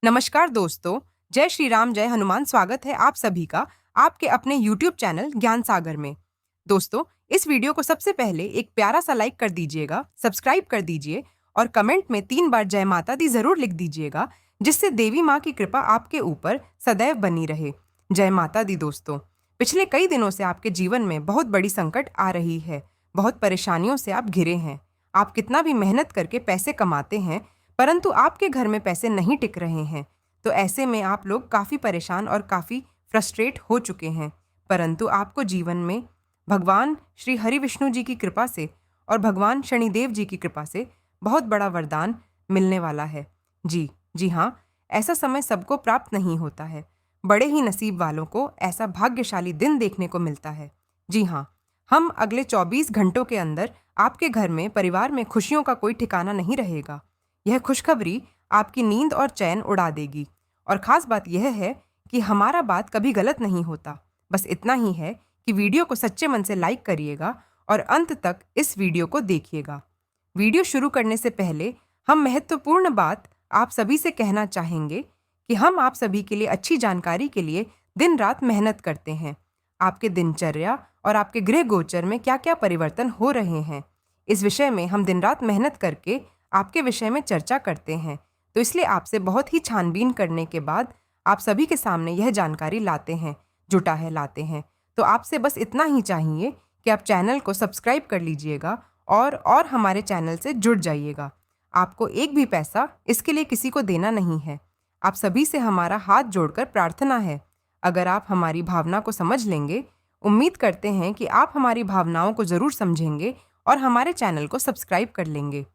नमस्कार दोस्तों। जय श्री राम, जय हनुमान। स्वागत है आप सभी का आपके अपने YouTube चैनल ज्ञान सागर में। दोस्तों, इस वीडियो को सबसे पहले एक प्यारा सा लाइक कर दीजिएगा, सब्सक्राइब कर दीजिए और कमेंट में 3 बार जय माता दी जरूर लिख दीजिएगा, जिससे देवी माँ की कृपा आपके ऊपर सदैव बनी रहे। जय माता दी। दोस्तों, पिछले कई दिनों से आपके जीवन में बहुत बड़ी संकट आ रही है। बहुत परेशानियों से आप घिरे हैं। आप कितना भी मेहनत करके पैसे कमाते हैं, परंतु आपके घर में पैसे नहीं टिक रहे हैं। तो ऐसे में आप लोग काफ़ी परेशान और काफ़ी फ्रस्ट्रेट हो चुके हैं। परंतु आपको जीवन में भगवान श्री हरि विष्णु जी की कृपा से और भगवान शनिदेव जी की कृपा से बहुत बड़ा वरदान मिलने वाला है। जी हाँ, ऐसा समय सबको प्राप्त नहीं होता है। बड़े ही नसीब वालों को ऐसा भाग्यशाली दिन देखने को मिलता है। जी हाँ, हम अगले 24 घंटों के अंदर आपके घर में, परिवार में खुशियों का कोई ठिकाना नहीं रहेगा। यह खुशखबरी आपकी नींद और चैन उड़ा देगी। और ख़ास बात यह है कि हमारा बात कभी गलत नहीं होता। बस इतना ही है कि वीडियो को सच्चे मन से लाइक करिएगा और अंत तक इस वीडियो को देखिएगा। वीडियो शुरू करने से पहले हम महत्वपूर्ण बात आप सभी से कहना चाहेंगे कि हम आप सभी के लिए अच्छी जानकारी के लिए दिन रात मेहनत करते हैं। आपके दिनचर्या और आपके गृह गोचर में क्या क्या परिवर्तन हो रहे हैं, इस विषय में हम दिन रात मेहनत करके आपके विषय में चर्चा करते हैं। तो इसलिए आपसे बहुत ही छानबीन करने के बाद आप सभी के सामने यह जानकारी लाते हैं। तो आपसे बस इतना ही चाहिए कि आप चैनल को सब्सक्राइब कर लीजिएगा और हमारे चैनल से जुड़ जाइएगा। आपको एक भी पैसा इसके लिए किसी को देना नहीं है। आप सभी से हमारा हाथ जोड़कर प्रार्थना है। अगर आप हमारी भावना को समझ लेंगे, उम्मीद करते हैं कि आप हमारी भावनाओं को ज़रूर समझेंगे और हमारे चैनल को सब्सक्राइब कर लेंगे।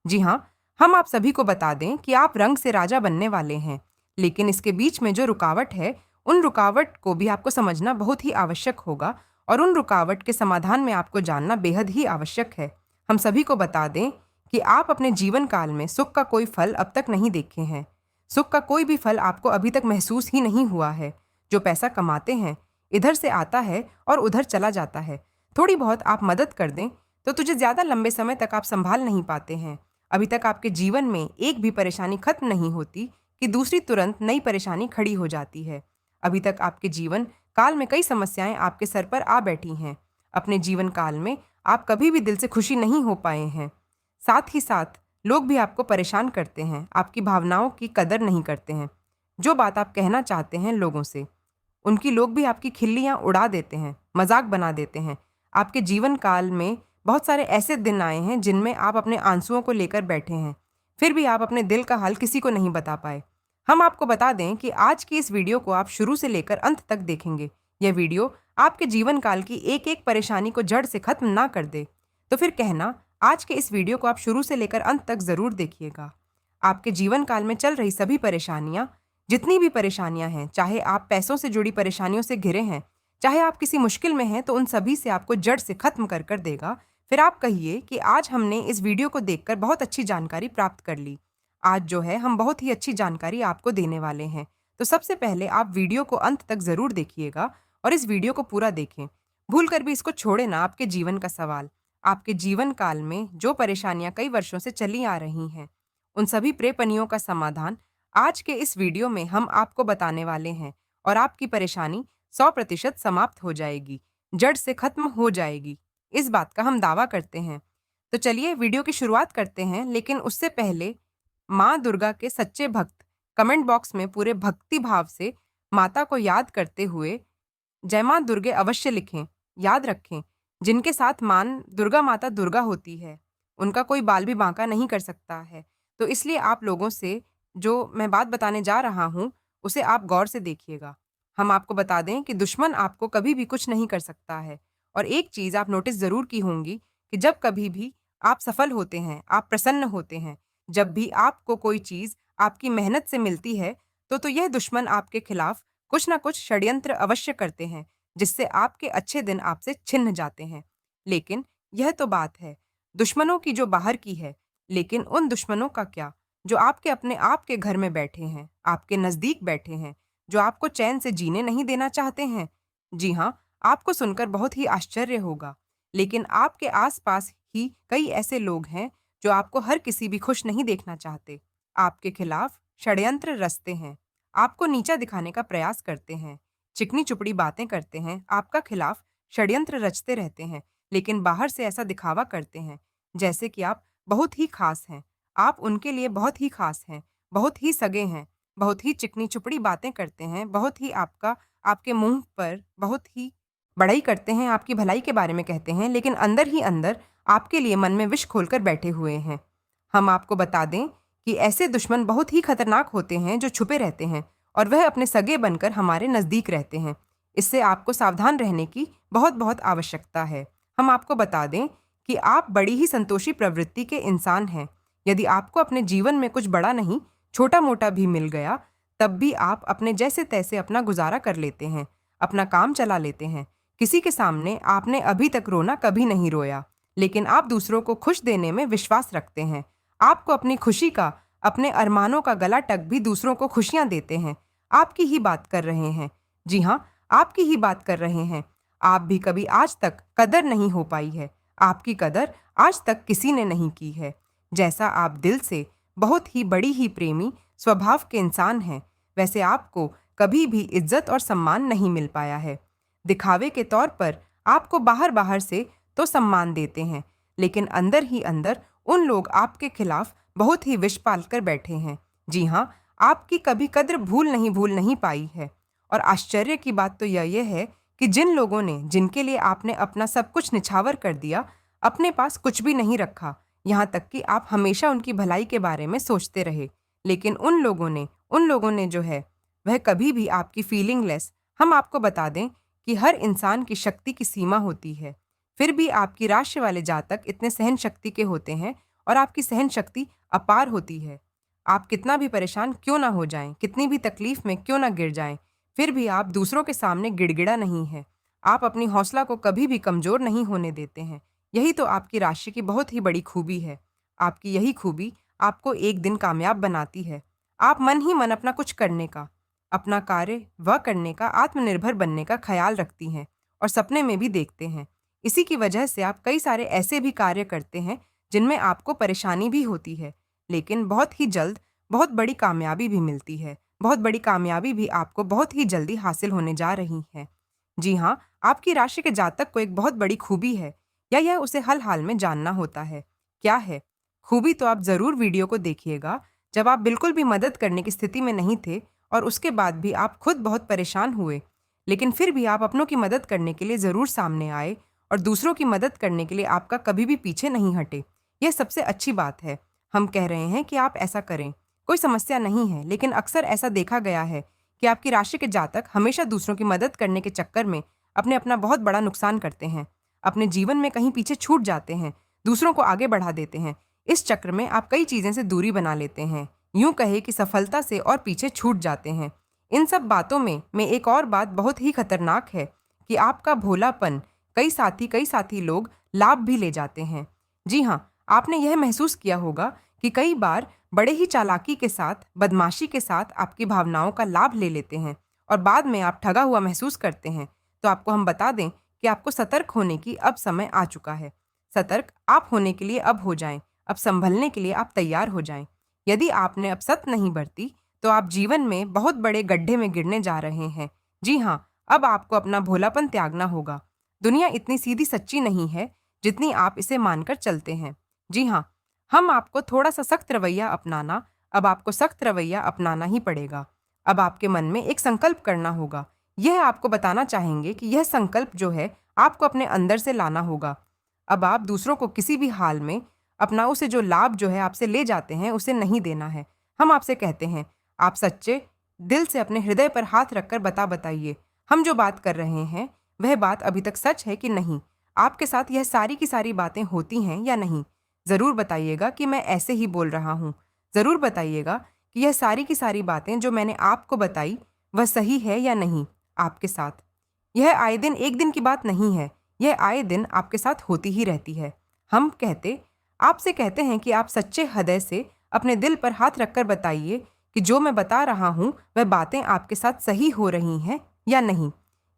जी हाँ, हम आप सभी को बता दें कि आप रंग से राजा बनने वाले हैं, लेकिन इसके बीच में जो रुकावट है, उन रुकावट को भी आपको समझना बहुत ही आवश्यक होगा और उन रुकावट के समाधान में आपको जानना बेहद ही आवश्यक है। हम सभी को बता दें कि आप अपने जीवन काल में सुख का कोई फल अब तक नहीं देखे हैं। सुख का कोई भी फल आपको अभी तक महसूस ही नहीं हुआ है। जो पैसा कमाते हैं, इधर से आता है और उधर चला जाता है। थोड़ी बहुत आप मदद कर दें तो तुझे ज़्यादा लंबे समय तक आप संभाल नहीं पाते हैं। अभी तक आपके जीवन में एक भी परेशानी खत्म नहीं होती कि दूसरी तुरंत नई परेशानी खड़ी हो जाती है। अभी तक आपके जीवन काल में कई समस्याएं आपके सर पर आ बैठी हैं। अपने जीवन काल में आप कभी भी दिल से खुशी नहीं हो पाए हैं। साथ ही साथ लोग भी आपको परेशान करते हैं, आपकी भावनाओं की कदर नहीं करते हैं। जो बात आप कहना चाहते हैं लोगों से, उनकी लोग भी आपकी खिल्लियाँ उड़ा देते हैं, मजाक बना देते हैं। आपके जीवन काल में बहुत सारे ऐसे दिन आए हैं जिनमें आप अपने आंसुओं को लेकर बैठे हैं, फिर भी आप अपने दिल का हाल किसी को नहीं बता पाए। हम आपको बता दें कि आज की इस वीडियो को आप शुरू से लेकर अंत तक देखेंगे। यह वीडियो आपके जीवन काल की एक एक परेशानी को जड़ से खत्म ना कर दे, तो फिर कहना आज के इस वीडियो को आप शुरू से लेकर अंत तक ज़रूर देखिएगा। आपके जीवन काल में चल रही सभी परेशानियाँ, जितनी भी परेशानियाँ हैं, चाहे आप पैसों से जुड़ी परेशानियों से घिरे हैं, चाहे आप किसी मुश्किल में हैं, तो उन सभी से आपको जड़ से खत्म कर कर देगा। फिर आप कहिए कि आज हमने इस वीडियो को देखकर बहुत अच्छी जानकारी प्राप्त कर ली। आज जो है हम बहुत ही अच्छी जानकारी आपको देने वाले हैं। तो सबसे पहले आप वीडियो को अंत तक ज़रूर देखिएगा और इस वीडियो को पूरा देखें। भूल कर भी इसको छोड़े ना। आपके जीवन का सवाल, आपके जीवन काल में जो परेशानियां कई वर्षों से चली आ रही हैं, उन सभी प्रेपनियों का समाधान आज के इस वीडियो में हम आपको बताने वाले हैं और आपकी परेशानी 100% समाप्त हो जाएगी, जड़ से खत्म हो जाएगी। इस बात का हम दावा करते हैं। तो चलिए वीडियो की शुरुआत करते हैं, लेकिन उससे पहले माँ दुर्गा के सच्चे भक्त कमेंट बॉक्स में पूरे भक्ति भाव से माता को याद करते हुए जय माँ दुर्गे अवश्य लिखें। याद रखें, जिनके साथ दुर्गा माता दुर्गा होती है, उनका कोई बाल भी बांका नहीं कर सकता है। तो इसलिए आप लोगों से जो मैं बात बताने जा रहा हूँ, उसे आप गौर से देखिएगा। हम आपको बता दें कि दुश्मन आपको कभी भी कुछ नहीं कर सकता है। और एक चीज़ आप नोटिस ज़रूर की होंगी कि जब कभी भी आप सफल होते हैं, आप प्रसन्न होते हैं, जब भी आपको कोई चीज़ आपकी मेहनत से मिलती है, तो यह दुश्मन आपके खिलाफ कुछ ना कुछ षड्यंत्र अवश्य करते हैं, जिससे आपके अच्छे दिन आपसे छिन्न जाते हैं। लेकिन यह तो बात है दुश्मनों की जो बाहर की है, लेकिन उन दुश्मनों का क्या जो आपके अपने आप के घर में बैठे हैं, आपके नज़दीक बैठे हैं, जो आपको चैन से जीने नहीं देना चाहते हैं। जी हाँ, आपको सुनकर बहुत ही आश्चर्य होगा, लेकिन आपके आसपास ही कई ऐसे लोग हैं जो आपको हर किसी भी खुश नहीं देखना चाहते। आपके खिलाफ षड्यंत्र रचते हैं, आपको नीचा दिखाने का प्रयास करते हैं, चिकनी चुपड़ी बातें करते हैं, आपका खिलाफ षड्यंत्र रचते रहते हैं, लेकिन बाहर से ऐसा दिखावा करते हैं जैसे कि आप बहुत ही खास हैं। आप उनके लिए बहुत ही खास हैं, बहुत ही सगे हैं, बहुत ही चिकनी चुपड़ी बातें करते हैं, बहुत ही आपके मुंह पर बहुत ही बड़ाई करते हैं, आपकी भलाई के बारे में कहते हैं, लेकिन अंदर ही अंदर आपके लिए मन में विष खोलकर बैठे हुए हैं। हम आपको बता दें कि ऐसे दुश्मन बहुत ही खतरनाक होते हैं जो छुपे रहते हैं और वह अपने सगे बनकर हमारे नज़दीक रहते हैं। इससे आपको सावधान रहने की बहुत बहुत आवश्यकता है। हम आपको बता दें कि आप बड़ी ही संतोषी प्रवृत्ति के इंसान हैं। यदि आपको अपने जीवन में कुछ बड़ा नहीं, छोटा-मोटा भी मिल गया, तब भी आप अपने जैसे तैसे अपना गुजारा कर लेते हैं, अपना काम चला लेते हैं। किसी के सामने आपने अभी तक रोना कभी नहीं रोया, लेकिन आप दूसरों को खुश देने में विश्वास रखते हैं। आपको अपनी खुशी का, अपने अरमानों का गला टक भी दूसरों को खुशियां देते हैं। आपकी ही बात कर रहे हैं। जी हाँ, आपकी ही बात कर रहे हैं। आप भी कभी आज तक कदर नहीं हो पाई है। आपकी कदर आज तक किसी ने नहीं की है। जैसा आप दिल से बहुत ही बड़ी ही प्रेमी स्वभाव के इंसान हैं, वैसे आपको कभी भी इज्जत और सम्मान नहीं मिल पाया है। दिखावे के तौर पर आपको बाहर बाहर से तो सम्मान देते हैं, लेकिन अंदर ही अंदर उन लोग आपके खिलाफ बहुत ही विष पाल कर बैठे हैं। जी हाँ, आपकी कभी कद्र भूल नहीं पाई है। और आश्चर्य की बात तो यह है कि जिन लोगों ने, जिनके लिए आपने अपना सब कुछ निछावर कर दिया, अपने पास कुछ भी नहीं रखा, यहाँ तक कि आप हमेशा उनकी भलाई के बारे में सोचते रहे, लेकिन उन लोगों ने जो है वह कभी भी आपकी फीलिंगलेस। हम आपको बता दें कि हर इंसान की शक्ति की सीमा होती है, फिर भी आपकी राशि वाले जातक इतने सहन शक्ति के होते हैं और आपकी सहन शक्ति अपार होती है। आप कितना भी परेशान क्यों ना हो जाएं, कितनी भी तकलीफ में क्यों ना गिर जाएं, फिर भी आप दूसरों के सामने गिड़गिड़ा नहीं है। आप अपनी हौसला को कभी भी कमजोर नहीं होने देते हैं। यही तो आपकी राशि की बहुत ही बड़ी खूबी है। आपकी यही खूबी आपको एक दिन कामयाब बनाती है। आप मन ही मन अपना कुछ करने का, अपना कार्य व करने का, आत्मनिर्भर बनने का ख्याल रखती हैं और सपने में भी देखते हैं। इसी की वजह से आप कई सारे ऐसे भी कार्य करते हैं जिनमें आपको परेशानी भी होती है, लेकिन बहुत ही जल्द बहुत बड़ी कामयाबी भी मिलती है। बहुत बड़ी कामयाबी भी आपको बहुत ही जल्दी हासिल होने जा रही है। जी हाँ, आपकी राशि के जातक को एक बहुत बड़ी खूबी है, या यह उसे हल हाल में जानना होता है। क्या है खूबी? तो आप ज़रूर वीडियो को देखिएगा। जब आप बिल्कुल भी मदद करने की स्थिति में नहीं थे और उसके बाद भी आप खुद बहुत परेशान हुए, लेकिन फिर भी आप अपनों की मदद करने के लिए ज़रूर सामने आए और दूसरों की मदद करने के लिए आपका कभी भी पीछे नहीं हटे। यह सबसे अच्छी बात है। हम कह रहे हैं कि आप ऐसा करें, कोई समस्या नहीं है, लेकिन अक्सर ऐसा देखा गया है कि आपकी राशि के जातक हमेशा दूसरों की मदद करने के चक्कर में अपना बहुत बड़ा नुकसान करते हैं, अपने जीवन में कहीं पीछे छूट जाते हैं, दूसरों को आगे बढ़ा देते हैं। इस चक्र में आप कई चीज़ें से दूरी बना लेते हैं, यूं कहे कि सफलता से और पीछे छूट जाते हैं। इन सब बातों में एक और बात बहुत ही खतरनाक है कि आपका भोलापन कई साथी लोग लाभ भी ले जाते हैं। जी हाँ, आपने यह महसूस किया होगा कि कई बार बड़े ही चालाकी के साथ, बदमाशी के साथ आपकी भावनाओं का लाभ ले लेते हैं और बाद में आप ठगा हुआ महसूस करते हैं। तो आपको हम बता दें कि आपको सतर्क होने की अब समय आ चुका है। सतर्क आप होने के लिए अब हो जाएं, अब संभलने के लिए आप तैयार हो जाएं। यदि आपने अब सत नहीं बरती तो आप जीवन में बहुत बड़े गड्ढे में गिरने जा रहे हैं। जी हाँ, अब आपको अपना भोलापन त्यागना होगा। दुनिया इतनी सीधी सच्ची नहीं है जितनी आप इसे मानकर चलते हैं। जी हाँ, हम आपको थोड़ा सा सख्त रवैया अपनाना, अब आपको सख्त रवैया अपनाना ही पड़ेगा। अब आपके मन में एक संकल्प करना होगा। यह आपको बताना चाहेंगे कि यह संकल्प जो है आपको अपने अंदर से लाना होगा। अब आप दूसरों को किसी भी हाल में अपना उसे जो लाभ जो है आपसे ले जाते हैं उसे नहीं देना है। हम आपसे कहते हैं, आप सच्चे दिल से अपने हृदय पर हाथ रखकर बताइए, हम जो बात कर रहे हैं वह बात अभी तक सच है कि नहीं? आपके साथ यह सारी की सारी बातें होती हैं या नहीं? ज़रूर बताइएगा कि मैं ऐसे ही बोल रहा हूँ। ज़रूर बताइएगा कि यह सारी की सारी बातें जो मैंने आपको बताई वह सही है या नहीं आपके साथ। यह आए दिन एक दिन की बात नहीं है, यह आए दिन आपके साथ होती ही रहती है। हम आपसे कहते हैं कि आप सच्चे हृदय से अपने दिल पर हाथ रखकर बताइए कि जो मैं बता रहा हूँ वह बातें आपके साथ सही हो रही हैं या नहीं।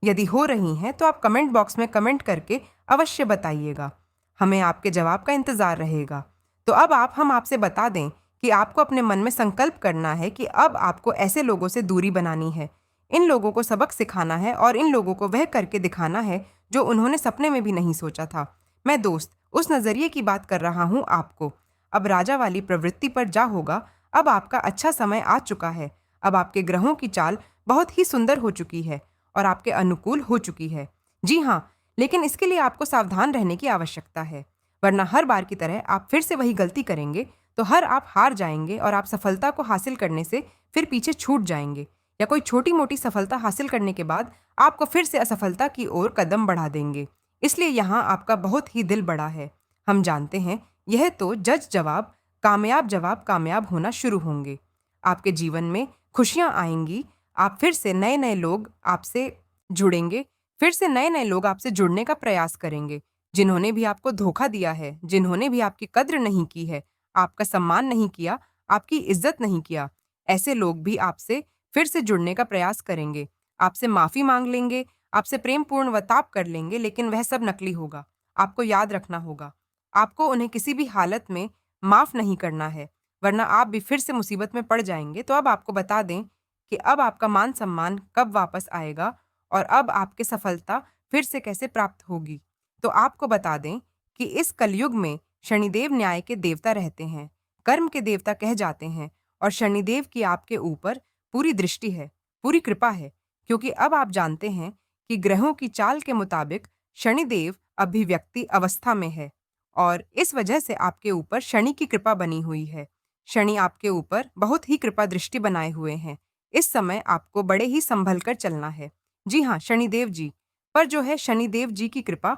यदि हो रही हैं तो आप कमेंट बॉक्स में कमेंट करके अवश्य बताइएगा। हमें आपके जवाब का इंतज़ार रहेगा। तो अब हम आपसे बता दें कि आपको अपने मन में संकल्प करना है कि अब आपको ऐसे लोगों से दूरी बनानी है। इन लोगों को सबक सिखाना है और इन लोगों को वह करके दिखाना है जो उन्होंने सपने में भी नहीं सोचा था। मैं दोस्त उस नज़रिए की बात कर रहा हूँ आपको। अब राजा वाली प्रवृत्ति पर जा होगा। अब आपका अच्छा समय आ चुका है। अब आपके ग्रहों की चाल बहुत ही सुंदर हो चुकी है और आपके अनुकूल हो चुकी है। जी हाँ, लेकिन इसके लिए आपको सावधान रहने की आवश्यकता है, वरना हर बार की तरह आप फिर से वही गलती करेंगे तो आप हार जाएंगे और आप सफलता को हासिल करने से फिर पीछे छूट जाएंगे, या कोई छोटी मोटी सफलता हासिल करने के बाद आपको फिर से असफलता की ओर कदम बढ़ा देंगे। इसलिए यहाँ आपका बहुत ही दिल बड़ा है। हम जानते हैं यह तो जवाब कामयाब होना शुरू होंगे। आपके जीवन में खुशियाँ आएंगी। आप फिर से नए नए लोग आपसे जुड़ेंगे, फिर से नए नए लोग आपसे जुड़ने का प्रयास करेंगे। जिन्होंने भी आपको धोखा दिया है, जिन्होंने भी आपकी कद्र नहीं की है, आपका सम्मान नहीं किया, आपकी इज्जत नहीं किया, ऐसे लोग भी आपसे फिर से जुड़ने का प्रयास करेंगे। आपसे माफी मांग लेंगे, आपसे प्रेमपूर्ण वर्ताव कर लेंगे, लेकिन वह सब नकली होगा। आपको याद रखना होगा, आपको उन्हें किसी भी हालत में माफ नहीं करना है, वरना आप भी फिर से मुसीबत में पड़ जाएंगे। तो अब आपको बता दें कि अब आपका मान सम्मान कब वापस आएगा और अब आपकी सफलता फिर से कैसे प्राप्त होगी। तो आपको बता दें कि इस कलयुग में शनिदेव न्याय के देवता रहते हैं, कर्म के देवता कह जाते हैं, और शनिदेव की आपके ऊपर पूरी दृष्टि है, पूरी कृपा है, क्योंकि अब आप जानते हैं कि ग्रहों की चाल के मुताबिक शनिदेव अभिव्यक्ति अवस्था में है और इस वजह से आपके ऊपर शनि की कृपा बनी हुई है। शनि आपके ऊपर बहुत ही कृपा दृष्टि बनाए हुए हैं। इस समय आपको बड़े ही संभल कर चलना है। जी हाँ, शनिदेव जी पर जो है, शनिदेव जी की कृपा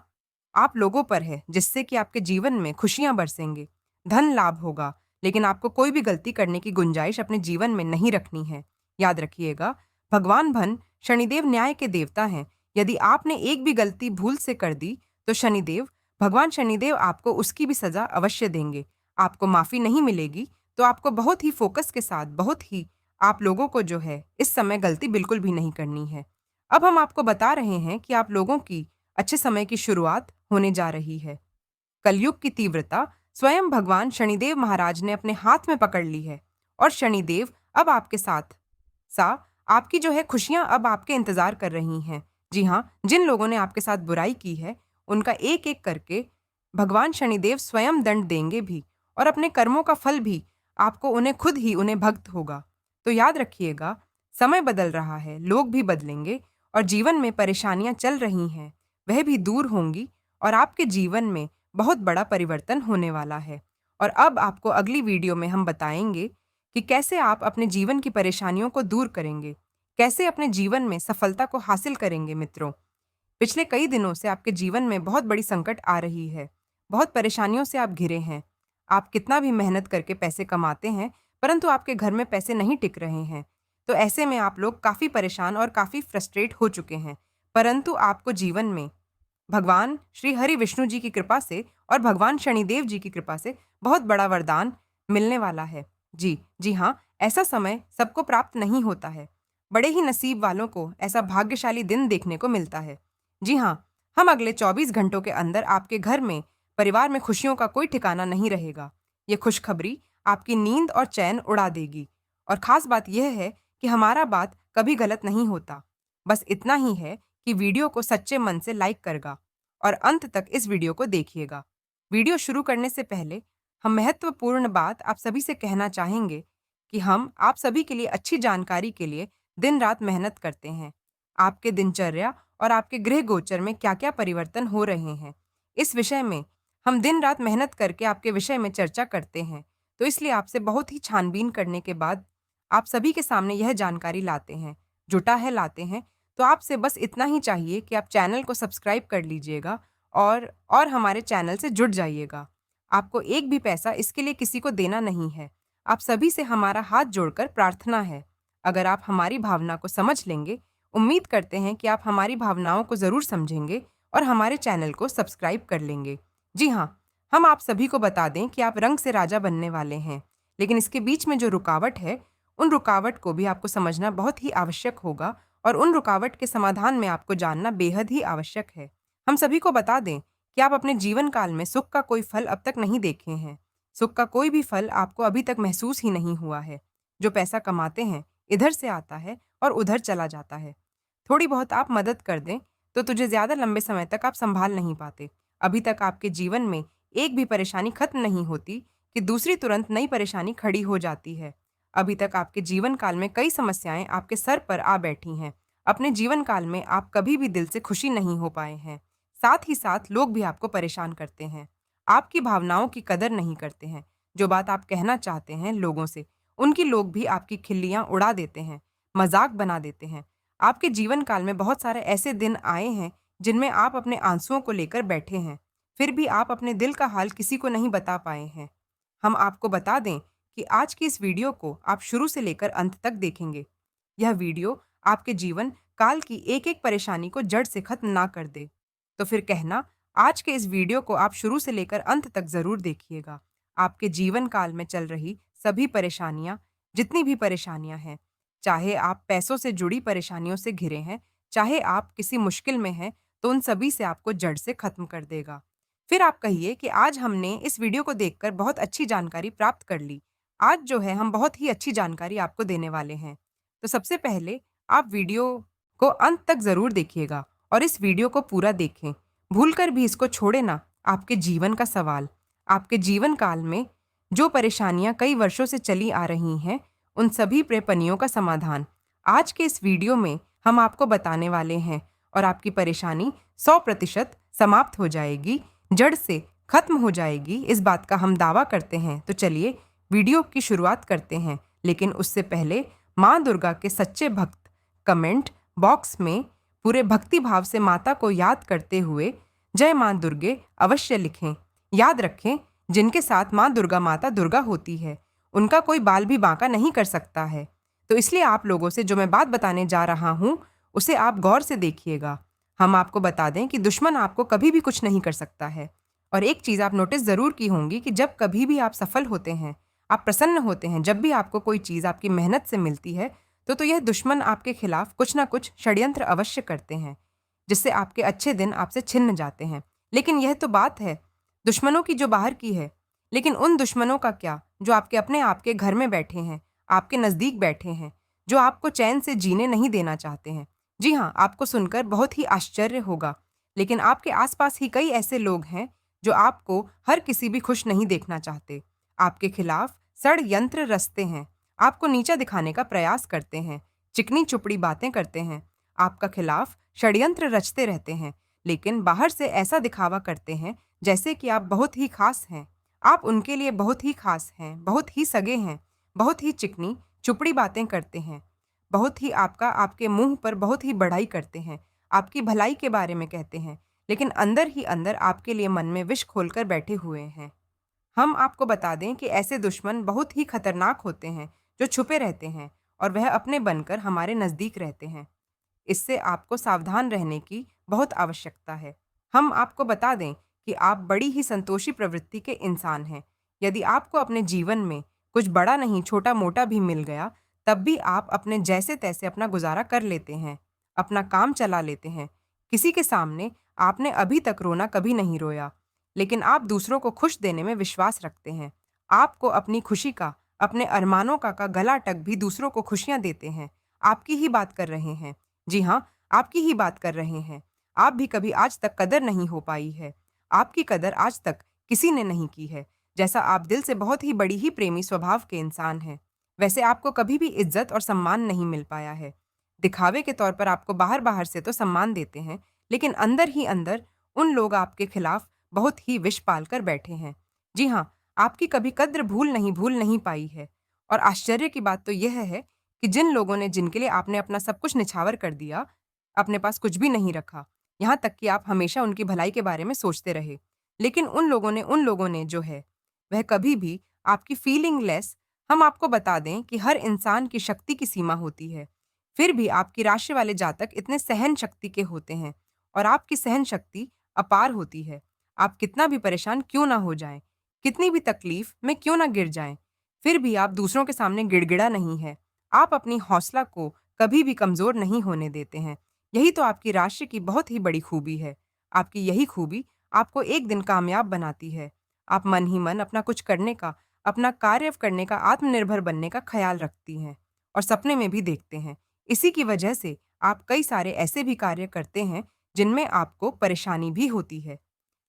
आप लोगों पर है, जिससे कि आपके जीवन में खुशियां बरसेंगे, धन लाभ होगा, लेकिन आपको कोई भी गलती करने की गुंजाइश अपने जीवन में नहीं रखनी है। याद रखिएगा, भगवान भन शनिदेव न्याय के देवता हैं। यदि आपने एक भी गलती भूल से कर दी तो भगवान शनिदेव आपको उसकी भी सजा अवश्य देंगे। आपको माफी नहीं मिलेगी। तो आपको बहुत ही फोकस के साथ, बहुत ही आप लोगों को जो है इस समय गलती बिल्कुल भी नहीं करनी है। अब हम आपको बता रहे हैं कि आप लोगों की अच्छे समय की शुरुआत होने जा रही है। कलयुग की तीव्रता स्वयं भगवान शनिदेव महाराज ने अपने हाथ में पकड़ ली है और शनिदेव अब आपके साथ सा आपकी जो है खुशियां अब आपके इंतजार कर रही हैं। जी हाँ, जिन लोगों ने आपके साथ बुराई की है उनका एक एक करके भगवान शनिदेव स्वयं दंड देंगे भी, और अपने कर्मों का फल भी आपको उन्हें भक्त होगा। तो याद रखिएगा, समय बदल रहा है, लोग भी बदलेंगे और जीवन में परेशानियां चल रही हैं वह भी दूर होंगी और आपके जीवन में बहुत बड़ा परिवर्तन होने वाला है। और अब आपको अगली वीडियो में हम बताएंगे कि कैसे आप अपने जीवन की परेशानियों को दूर करेंगे, कैसे अपने जीवन में सफलता को हासिल करेंगे। मित्रों, पिछले कई दिनों से आपके जीवन में बहुत बड़ी संकट आ रही है, बहुत परेशानियों से आप घिरे हैं। आप कितना भी मेहनत करके पैसे कमाते हैं, परंतु आपके घर में पैसे नहीं टिक रहे हैं। तो ऐसे में आप लोग काफ़ी परेशान और काफ़ी फ्रस्ट्रेट हो चुके हैं। परंतु आपको जीवन में भगवान श्री हरि विष्णु जी की कृपा से और भगवान शनिदेव जी की कृपा से बहुत बड़ा वरदान मिलने वाला है। जी हाँ, ऐसा समय सबको प्राप्त नहीं होता है। बड़े ही नसीब वालों को ऐसा भाग्यशाली दिन देखने को मिलता है। जी हाँ, हम अगले 24 घंटों के अंदर आपके घर में, परिवार में खुशियों का कोई ठिकाना नहीं रहेगा। ये खुशखबरी आपकी नींद और चैन उड़ा देगी। और खास बात यह है कि हमारा बात कभी गलत नहीं होता। बस इतना ही है कि वीडियो को सच्चे मन से लाइक करगा और अंत तक इस वीडियो को देखिएगा। वीडियो शुरू करने से पहले हम महत्वपूर्ण बात आप सभी से कहना चाहेंगे कि हम आप सभी के लिए अच्छी जानकारी के लिए दिन रात मेहनत करते हैं। आपके दिनचर्या और आपके गृह गोचर में क्या-क्या परिवर्तन हो रहे हैं, इस विषय में हम दिन रात मेहनत करके आपके विषय में चर्चा करते हैं। तो इसलिए आपसे बहुत ही छानबीन करने के बाद आप सभी के सामने यह जानकारी लाते हैं। तो आपसे बस इतना ही चाहिए कि आप चैनल को सब्सक्राइब कर लीजिएगा और हमारे चैनल से जुड़ जाइएगा। आपको एक भी पैसा इसके लिए किसी को देना नहीं है। आप सभी से हमारा हाथ जोड़कर प्रार्थना है। अगर आप हमारी भावना को समझ लेंगे, उम्मीद करते हैं कि आप हमारी भावनाओं को ज़रूर समझेंगे और हमारे चैनल को सब्सक्राइब कर लेंगे। जी हाँ, हम आप सभी को बता दें कि आप रंग से राजा बनने वाले हैं, लेकिन इसके बीच में जो रुकावट है, उन रुकावट को भी आपको समझना बहुत ही आवश्यक होगा और उन रुकावट के समाधान में आपको जानना बेहद ही आवश्यक है। हम सभी को बता दें कि आप अपने जीवन काल में सुख का कोई फल अब तक नहीं देखे हैं। सुख का कोई भी फल आपको अभी तक महसूस ही नहीं हुआ है। जो पैसा कमाते हैं, इधर से आता है और उधर चला जाता है। थोड़ी बहुत आप मदद कर दें, तो तुझे ज़्यादा लंबे समय तक आप सँभाल नहीं पाते। अभी तक आपके जीवन में एक भी परेशानी खत्म नहीं होती कि दूसरी तुरंत नई परेशानी खड़ी हो जाती है। अभी तक आपके जीवन काल में कई समस्याएँ आपके सर पर आ बैठी हैं। अपने जीवन काल में आप कभी भी दिल से खुशी नहीं हो पाए हैं। साथ ही साथ लोग भी आपको परेशान करते हैं। आपकी भावनाओं की कदर नहीं करते हैं। जो बात आप कहना चाहते हैं लोगों से, उनकी लोग भी आपकी खिल्लियाँ उड़ा देते हैं, मज़ाक बना देते हैं। आपके जीवन काल में बहुत सारे ऐसे दिन आए हैं जिनमें आप अपने आंसुओं को लेकर बैठे हैं, फिर भी आप अपने दिल का हाल किसी को नहीं बता पाए हैं। हम आपको बता दें कि आज की इस वीडियो को आप शुरू से लेकर अंत तक देखेंगे। यह वीडियो आपके जीवन काल की एक-एक परेशानी को जड़ से खत्म ना कर दे। तो फिर कहना, आज के इस वीडियो को आप शुरू से लेकर अंत तक ज़रूर देखिएगा। आपके जीवन काल में चल रही सभी परेशानियाँ, जितनी भी परेशानियाँ हैं, चाहे आप पैसों से जुड़ी परेशानियों से घिरे हैं, चाहे आप किसी मुश्किल में हैं, तो उन सभी से आपको जड़ से खत्म कर देगा। फिर आप कहिए कि आज हमने इस वीडियो को देखकर बहुत अच्छी जानकारी प्राप्त कर ली। आज जो है हम बहुत ही अच्छी जानकारी आपको देने वाले हैं। तो सबसे पहले आप वीडियो को अंत तक ज़रूर देखिएगा और इस वीडियो को पूरा देखें। भूलकर भी इसको छोड़े ना। आपके जीवन का सवाल, आपके जीवन काल में जो परेशानियां कई वर्षों से चली आ रही हैं, उन सभी परेशानियों का समाधान आज के इस वीडियो में हम आपको बताने वाले हैं और आपकी परेशानी 100% समाप्त हो जाएगी, जड़ से खत्म हो जाएगी। इस बात का हम दावा करते हैं। तो चलिए वीडियो की शुरुआत करते हैं, लेकिन उससे पहले माँ दुर्गा के सच्चे भक्त कमेंट बॉक्स में पूरे भक्ति भाव से माता को याद करते हुए जय माँ दुर्गे अवश्य लिखें। याद रखें, जिनके साथ माँ दुर्गा माता दुर्गा होती है, उनका कोई बाल भी बांका नहीं कर सकता है। तो इसलिए आप लोगों से जो मैं बात बताने जा रहा हूँ, उसे आप गौर से देखिएगा। हम आपको बता दें कि दुश्मन आपको कभी भी कुछ नहीं कर सकता है। और एक चीज़ आप नोटिस ज़रूर की होंगी कि जब कभी भी आप सफल होते हैं, आप प्रसन्न होते हैं, जब भी आपको कोई चीज़ आपकी मेहनत से मिलती है, तो यह दुश्मन आपके खिलाफ कुछ ना कुछ षड्यंत्र अवश्य करते हैं, जिससे आपके अच्छे दिन आपसे छिन्न जाते हैं। लेकिन यह तो बात है दुश्मनों की जो बाहर की है, लेकिन उन दुश्मनों का क्या जो आपके अपने आपके घर में बैठे हैं, आपके नज़दीक बैठे हैं, जो आपको चैन से जीने नहीं देना चाहते हैं। जी हाँ, आपको सुनकर बहुत ही आश्चर्य होगा, लेकिन आपके आसपास ही कई ऐसे लोग हैं जो आपको हर किसी भी खुश नहीं देखना चाहते। आपके खिलाफ षड्यंत्र रचते हैं, आपको नीचा दिखाने का प्रयास करते हैं, चिकनी चुपड़ी बातें करते हैं, आपका खिलाफ षड्यंत्र रचते रहते हैं, लेकिन बाहर से ऐसा दिखावा करते हैं जैसे कि आप बहुत ही खास हैं। आप उनके लिए बहुत ही खास हैं, बहुत ही सगे हैं, बहुत ही चिकनी चुपड़ी बातें करते हैं, बहुत ही आपके मुंह पर बहुत ही बड़ाई करते हैं, आपकी भलाई के बारे में कहते हैं, लेकिन अंदर ही अंदर आपके लिए मन में विष खोलकर बैठे हुए हैं। हम आपको बता दें कि ऐसे दुश्मन बहुत ही खतरनाक होते हैं, जो छुपे रहते हैं और वह अपने बनकर हमारे नज़दीक रहते हैं। इससे आपको सावधान रहने की बहुत आवश्यकता है। हम आपको बता दें कि आप बड़ी ही संतोषी प्रवृत्ति के इंसान हैं। यदि आपको अपने जीवन में कुछ बड़ा नहीं छोटा-मोटा भी मिल गया, तब भी आप अपने जैसे-तैसे अपना गुज़ारा कर लेते हैं, अपना काम चला लेते हैं। किसी के सामने आपने अभी तक रोना कभी नहीं रोया, लेकिन आप दूसरों को खुश देने में विश्वास रखते हैं। आपको अपनी खुशी का, अपने अरमानों का गला टक भी दूसरों को खुशियाँ देते हैं। आपकी ही बात कर रहे हैं। जी हाँ, आपकी ही बात कर रहे हैं। आप भी कभी आज तक कदर नहीं हो पाई है। आपकी कदर आज तक किसी ने नहीं की है। जैसा आप दिल से बहुत ही बड़ी ही प्रेमी स्वभाव के इंसान हैं, वैसे आपको कभी भी इज्जत और सम्मान नहीं मिल पाया है। दिखावे के तौर पर आपको बाहर-बाहर से तो सम्मान देते हैं, लेकिन अंदर ही अंदर उन लोग आपके खिलाफ बहुत ही विष पाल कर बैठे हैं। जी हाँ, आपकी कभी कद्र भूल नहीं पाई है। और आश्चर्य की बात तो यह है कि जिन लोगों ने जिनके लिए आपने अपना सब कुछ निछावर कर दिया, अपने पास कुछ भी नहीं रखा, यहाँ तक कि आप हमेशा उनकी भलाई के बारे में सोचते रहे। लेकिन उन लोगों ने जो है, वह कभी भी आपकी फीलिंग लेस। हम आपको बता दें कि हर इंसान की शक्ति की सीमा होती है। फिर भी आपकी राशि वाले जातक इतने सहन शक्ति के होते हैं और आपकी सहन शक्ति अपार होती है। आप कितना भी परेशान क्यों ना हो जाएं, कितनी भी तकलीफ में क्यों ना गिर जाएं, फिर भी आप दूसरों के सामने गिड़गिड़ा नहीं है। आप अपनी हौसला को कभी भी कमज़ोर नहीं होने देते हैं। यही तो आपकी राशि की बहुत ही बड़ी खूबी है। आपकी यही खूबी आपको एक दिन कामयाब बनाती है। आप मन ही मन अपना कुछ करने का, अपना कार्य करने का, आत्मनिर्भर बनने का ख्याल रखती हैं और सपने में भी देखते हैं। इसी की वजह से आप कई सारे ऐसे भी कार्य करते हैं जिनमें आपको परेशानी भी होती है,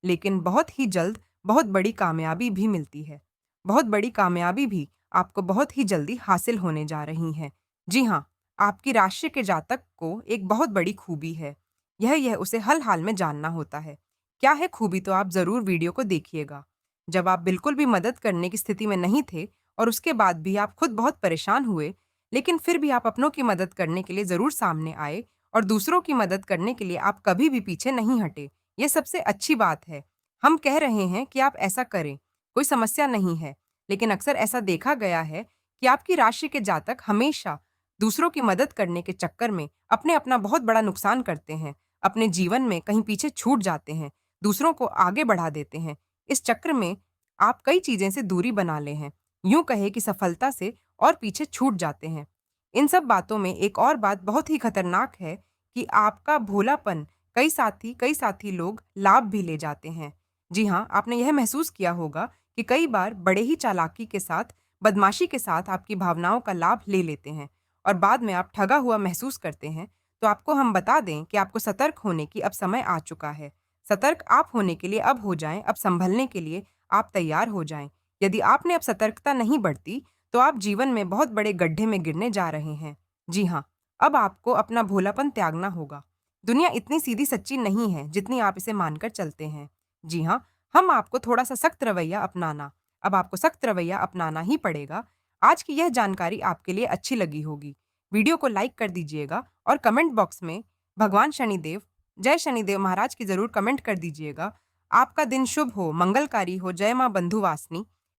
लेकिन बहुत ही जल्द बहुत बड़ी कामयाबी भी मिलती है। बहुत बड़ी कामयाबी भी आपको बहुत ही जल्दी हासिल होने जा रही हैं। जी हाँ, आपकी राशि के जातक को एक बहुत बड़ी खूबी है। यह उसे हर हाल में जानना होता है। क्या है खूबी, तो आप ज़रूर वीडियो को देखिएगा। जब आप बिल्कुल भी मदद करने की स्थिति में नहीं थे और उसके बाद भी आप खुद बहुत परेशान हुए, लेकिन फिर भी आप अपनों की मदद करने के लिए ज़रूर सामने आए और दूसरों की मदद करने के लिए आप कभी भी पीछे नहीं हटे। ये सबसे अच्छी बात है। हम कह रहे हैं कि आप ऐसा करें, कोई समस्या नहीं है। लेकिन अक्सर ऐसा देखा गया है कि आपकी राशि के जातक हमेशा दूसरों की मदद करने के चक्कर में अपने अपना बहुत बड़ा नुकसान करते हैं, अपने जीवन में कहीं पीछे छूट जाते हैं, दूसरों को आगे बढ़ा देते हैं। इस चक्र में आप कई चीजें से दूरी बना ले हैं, यूं कहे कि सफलता से और पीछे छूट जाते हैं। इन सब बातों में एक और बात बहुत ही खतरनाक है कि आपका भोलापन कई साथी लोग लाभ भी ले जाते हैं। जी हाँ, आपने यह महसूस किया होगा कि कई बार बड़े ही चालाकी के साथ, बदमाशी के साथ आपकी भावनाओं का लाभ ले लेते हैं और बाद में आप ठगा हुआ महसूस करते हैं। तो आपको हम बता दें कि आपको सतर्क होने की अब समय आ चुका है। सतर्क आप होने के लिए अब हो जाएं, अब संभलने के लिए आप तैयार हो जाएं। यदि आपने अब सतर्कता नहीं बरती, तो आप जीवन में बहुत बड़े गड्ढे में गिरने जा रहे हैं। जी हाँ, अब आपको अपना भोलापन त्यागना होगा। दुनिया इतनी सीधी सच्ची नहीं है जितनी आप इसे मानकर चलते हैं। जी हाँ, हम आपको थोड़ा-सा सख्त रवैया अपनाना अब आपको सख्त रवैया अपनाना ही पड़ेगा। आज की यह जानकारी आपके लिए अच्छी लगी होगी। वीडियो को लाइक कर दीजिएगा और कमेंट बॉक्स में भगवान शनिदेव, जय शनिदेव महाराज की ज़रूर कमेंट कर दीजिएगा। आपका दिन शुभ हो, मंगलकारी हो। जय माँ बंधुवासिनी।